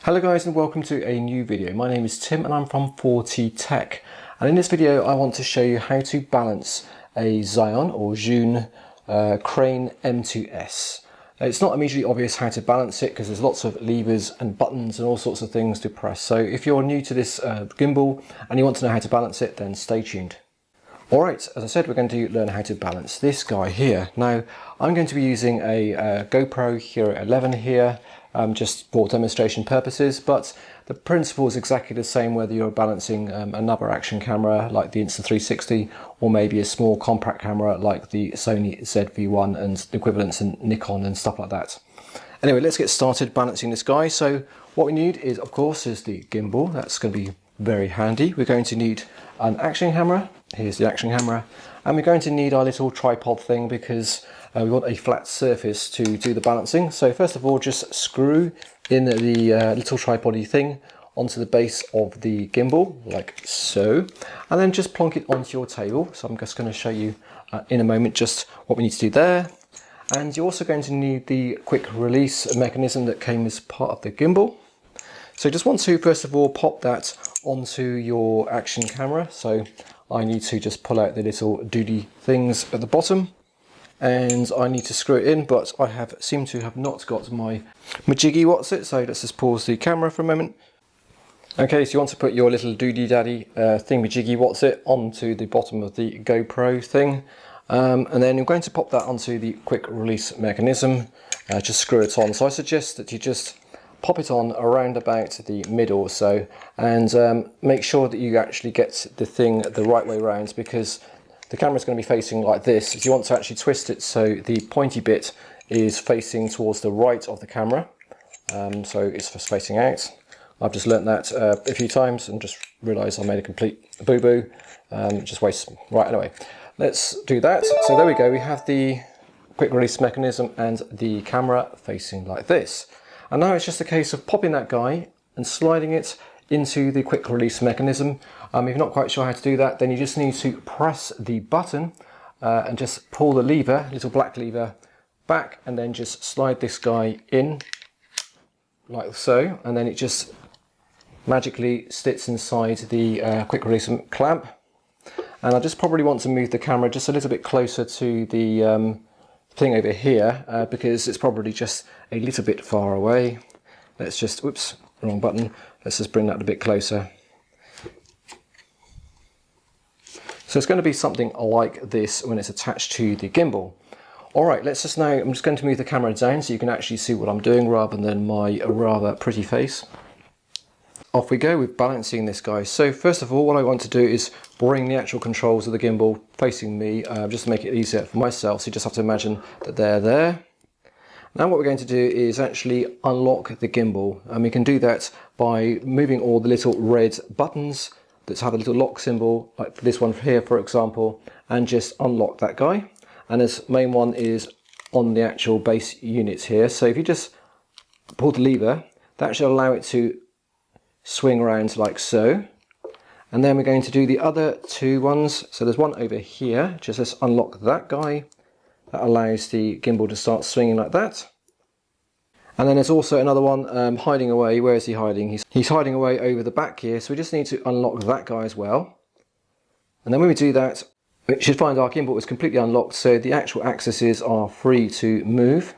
Hello guys and welcome to a new video. My name is Tim and I'm from 4T Tech, and in this video I want to show you how to balance a Zhiyun Crane M2S. It's not immediately obvious how to balance it because there's lots of levers and buttons and all sorts of things to press. So if you're new to this gimbal and you want to know how to balance it, then stay tuned. Alright, as I said, we're going to learn how to balance this guy here. Now I'm going to be using a GoPro Hero 11 here, just for demonstration purposes, but the principle is exactly the same whether you're balancing another action camera like the Insta360 or maybe a small compact camera like the Sony ZV-1 and equivalents in Nikon and stuff like that. Anyway, let's get started balancing this guy. So what we need is, of course, is the gimbal. That's going to be very handy. We're going to need an action camera. Here's the action camera. And we're going to need our little tripod thing because we want a flat surface to do the balancing. So first of all, just screw in the little tripod-y thing onto the base of the gimbal, like so. And then just plonk it onto your table. So I'm just going to show you in a moment just what we need to do there. And you're also going to need the quick release mechanism that came as part of the gimbal. So you just want to, first of all, pop that onto your action camera. So I need to just pull out the little doody things at the bottom and I need to screw it in, but I seem to have not got my jiggy what's it, so let's just pause the camera for a moment. Okay, so you want to put your little doody daddy thingamajiggy what's it onto the bottom of the GoPro thing, and then you're going to pop that onto the quick release mechanism, just screw it on. So I suggest that you just pop it on around about the middle or so, and make sure that you actually get the thing the right way around, because the camera is going to be facing like this. So you want to actually twist it so the pointy bit is facing towards the right of the camera, so it's just facing out. I've just learnt that a few times and just realised I made a complete boo-boo, just waste. Right, anyway, let's do that. So there we go, we have the quick release mechanism and the camera facing like this. And now it's just a case of popping that guy and sliding it into the quick release mechanism. If you're not quite sure how to do that, then you just need to press the button and just pull the lever, little black lever, back, and then just slide this guy in like so, and then it just magically sits inside the quick release clamp. And I just probably want to move the camera just a little bit closer to the thing over here because it's probably just a little bit far away. Let's just, whoops, wrong button. Let's just bring that a bit closer. So it's going to be something like this when it's attached to the gimbal. Alright, let's just now, I'm just going to move the camera down so you can actually see what I'm doing rather than my rather pretty face. Off we go with balancing this guy. So first of all, what I want to do is bring the actual controls of the gimbal facing me, just to make it easier for myself. So you just have to imagine that they're there. Now what we're going to do is actually unlock the gimbal, and we can do that by moving all the little red buttons that have a little lock symbol, like this one here for example, and just unlock that guy. And this main one is on the actual base unit here. So if you just pull the lever, that should allow it to swing around like so. And then we're going to do the other two ones. So there's one over here, just let's unlock that guy. That allows the gimbal to start swinging like that. And then there's also another one hiding away. Where is he hiding? He's hiding away over the back here, so we just need to unlock that guy as well. And then when we do that, we should find our gimbal is completely unlocked, so the actual axes are free to move.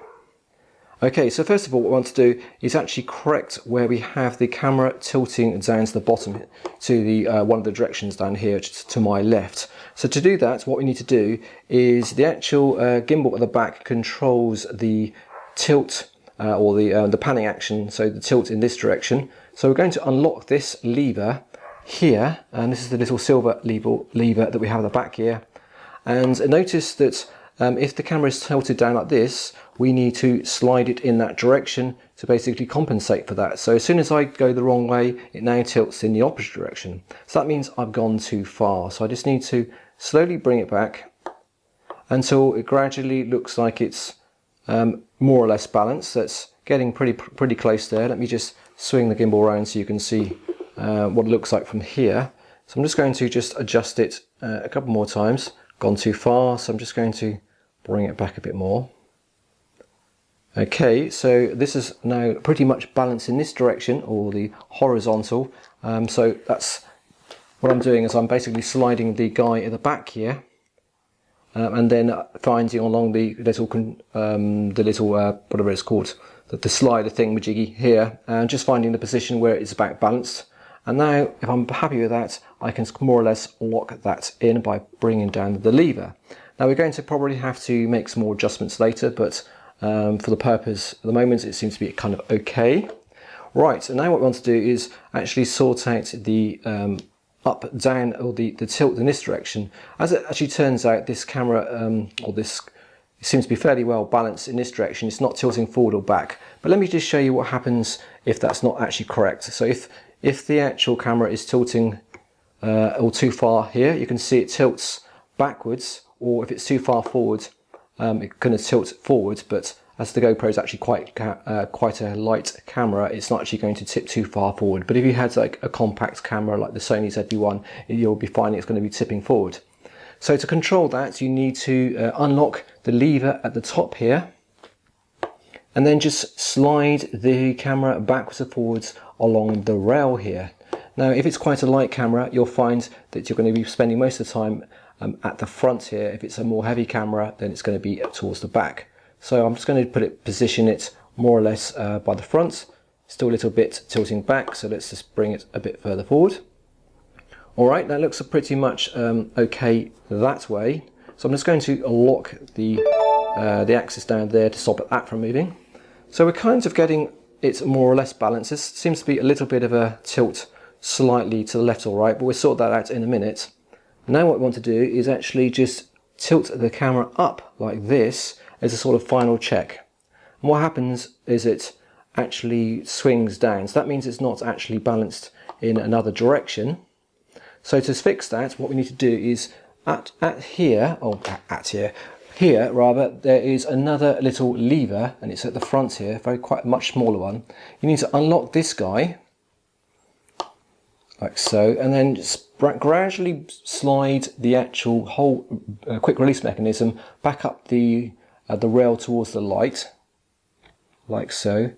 Okay, so first of all what we want to do is actually correct where we have the camera tilting down to the bottom to the one of the directions down here to my left. So to do that, what we need to do is the actual gimbal at the back controls the tilt or the panning action, so the tilt in this direction. So we're going to unlock this lever here, and this is the little silver lever that we have at the back here. And notice that if the camera is tilted down like this, we need to slide it in that direction to basically compensate for that. So as soon as I go the wrong way, it now tilts in the opposite direction. So that means I've gone too far. So I just need to slowly bring it back until it gradually looks like it's more or less balanced. That's getting pretty close there. Let me just swing the gimbal around so you can see what it looks like from here. So I'm just going to just adjust it a couple more times. Gone too far, so I'm just going to bring it back a bit more. Okay, so this is now pretty much balanced in this direction, or the horizontal. So that's what I'm doing, is I'm basically sliding the guy at the back here, and then finding along the little whatever it's called, the slider thing majiggy here, and just finding the position where it's about balanced. And now, if I'm happy with that, I can more or less lock that in by bringing down the lever. Now we're going to probably have to make some more adjustments later, but for the purpose at the moment it seems to be kind of okay. Right, and now what we want to do is actually sort out the up, down, or the tilt in this direction. As it actually turns out, this camera, it seems to be fairly well balanced in this direction. It's not tilting forward or back. But let me just show you what happens if that's not actually correct. So if the actual camera is tilting or too far here, you can see it tilts backwards, or if it's too far forward, it's going to tilt forward, but as the GoPro is actually quite a light camera, it's not actually going to tip too far forward. But if you had like a compact camera like the Sony ZV-1, you'll be finding it's going to be tipping forward. So to control that, you need to unlock the lever at the top here, and then just slide the camera backwards and forwards along the rail here. Now, if it's quite a light camera, you'll find that you're going to be spending most of the time at the front here. If it's a more heavy camera, then it's going to be towards the back. So I'm just going to position it more or less by the front, still a little bit tilting back, so let's just bring it a bit further forward. Alright, that looks pretty much okay that way. So I'm just going to lock the axis down there to stop that from moving. So we're kind of getting it more or less balanced. This seems to be a little bit of a tilt slightly to the left or right, but we'll sort that out in a minute. Now what we want to do is actually just tilt the camera up like this as a sort of final check. And what happens is it actually swings down. So that means it's not actually balanced in another direction. So to fix that, what we need to do is here, there is another little lever, and it's at the front here, quite a much smaller one. You need to unlock this guy, like so, and then just gradually slide the actual whole quick release mechanism back up the rail towards the light, like so.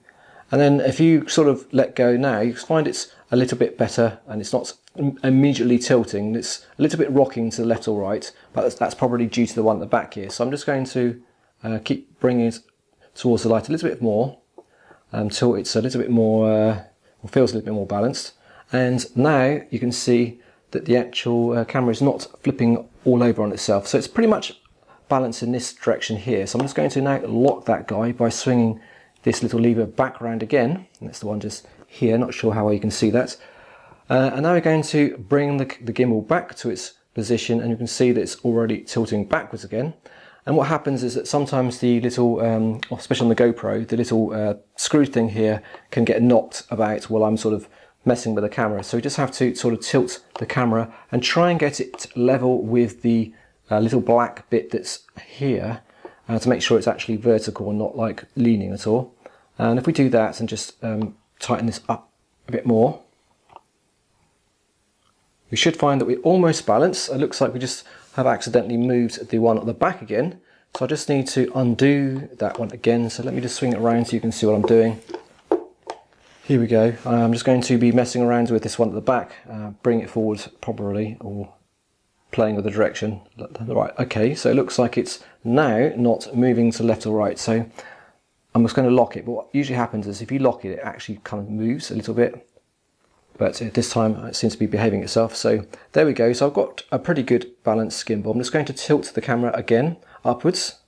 And then if you sort of let go now, you find it's a little bit better, and it's not immediately tilting. It's a little bit rocking to the left or right, but that's probably due to the one at the back here. So I'm just going to keep bringing it towards the light a little bit more until it's a little bit more, or feels a little bit more balanced. And now you can see that the actual camera is not flipping all over on itself. So it's pretty much balanced in this direction here. So I'm just going to now lock that guy by swinging this little lever back around again. And that's the one just here, not sure how well you can see that. And now we're going to bring the gimbal back to its position, and you can see that it's already tilting backwards again. And what happens is that sometimes the little, especially on the GoPro, the little screw thing here can get knocked about while I'm sort of messing with the camera. So we just have to sort of tilt the camera and try and get it level with the little black bit that's here to make sure it's actually vertical and not like leaning at all. And if we do that and just tighten this up a bit more, we should find that we're almost balanced. It looks like we just have accidentally moved the one at the back again. So I just need to undo that one again. So let me just swing it around so you can see what I'm doing. Here we go. I'm just going to be messing around with this one at the back, bring it forward properly, or playing with the direction. Right, okay, so it looks like it's now not moving to left or right. So I'm just going to lock it. But what usually happens is if you lock it, it actually kind of moves a little bit. But this time it seems to be behaving itself. So there we go. So I've got a pretty good balanced gimbal. I'm just going to tilt the camera again upwards.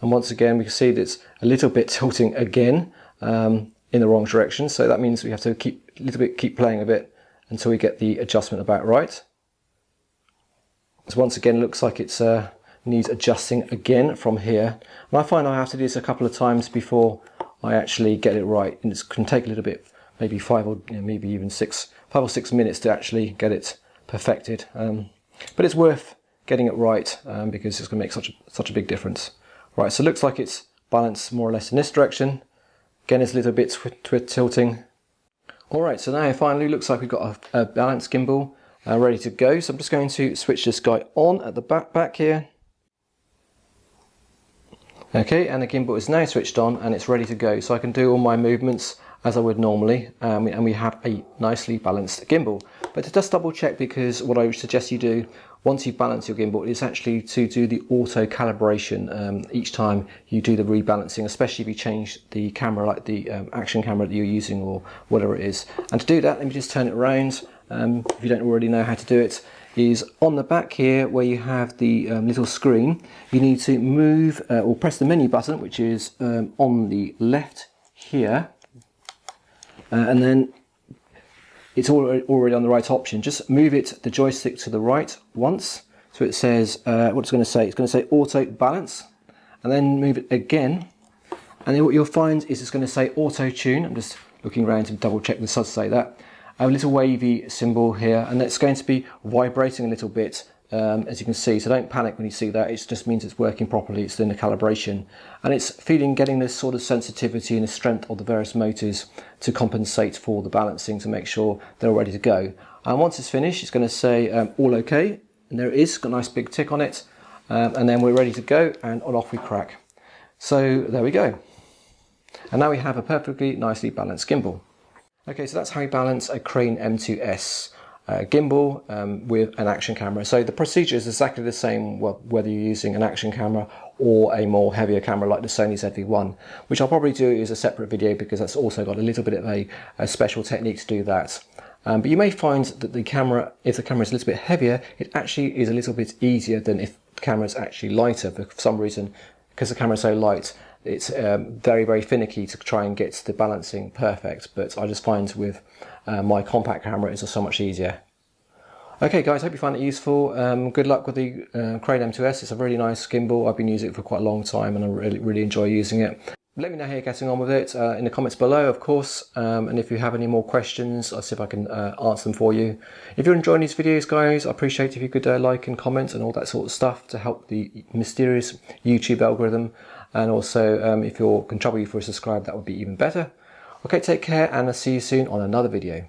And once again, we can see that it's a little bit tilting again in the wrong direction. So that means we have to keep playing a bit until we get the adjustment about right. So once again, it looks like it's needs adjusting again from here. And I find I have to do this a couple of times before I actually get it right. And it can take a little bit, maybe 5 or maybe even 5 or 6 minutes to actually get it perfected. But it's worth getting it right because it's going to make such a big difference. Right, so it looks like it's balanced more or less in this direction. Again, it's a little bit tilting. All right, so now finally looks like we've got a balanced gimbal ready to go. So I'm just going to switch this guy on at the back here. Okay, and the gimbal is now switched on and it's ready to go. So I can do all my movements as I would normally, and we have a nicely balanced gimbal. But to just double check, because what I would suggest you do once you balance your gimbal is actually to do the auto calibration each time you do the rebalancing, especially if you change the camera, like the action camera that you're using or whatever it is. And to do that, let me just turn it around. If you don't already know how to do it, is on the back here where you have the little screen, you need to move or press the menu button, which is on the left here, and then it's already on the right option. Just move the joystick to the right once, so it says what it's going to say. It's going to say auto balance, and then move it again, and then what you'll find is it's going to say auto tune. I'm just looking around to double check the does say that. A little wavy symbol here, and it's going to be vibrating a little bit, as you can see. So don't panic when you see that. It just means it's working properly. It's doing the calibration, and it's getting this sort of sensitivity and the strength of the various motors to compensate for the balancing, to make sure they're ready to go. And once it's finished, it's going to say all okay, and there it is. Got a nice big tick on it, and then we're ready to go, and off we crack. So there we go, and now we have a perfectly nicely balanced gimbal. Okay, so that's how you balance a Crane M2S gimbal with an action camera. So the procedure is exactly the same whether you're using an action camera or a more heavier camera like the Sony ZV-1, which I'll probably do as a separate video because that's also got a little bit of a special technique to do that. But you may find that the camera, if the camera is a little bit heavier, it actually is a little bit easier than if the camera is actually lighter. For some reason, because the camera is so light, it's very, very finicky to try and get the balancing perfect, but I just find with my compact camera it's so much easier. Okay guys, hope you find it useful. Good luck with the Crane M2S. It's a really nice gimbal. I've been using it for quite a long time and I really enjoy using it. Let me know how you're getting on with it in the comments below, of course, and if you have any more questions, I'll see if I can answer them for you. If you're enjoying these videos, guys, I appreciate if you could like and comment and all that sort of stuff to help the mysterious YouTube algorithm. And also, if you can trouble you for a subscribe, that would be even better. Okay, take care, and I'll see you soon on another video.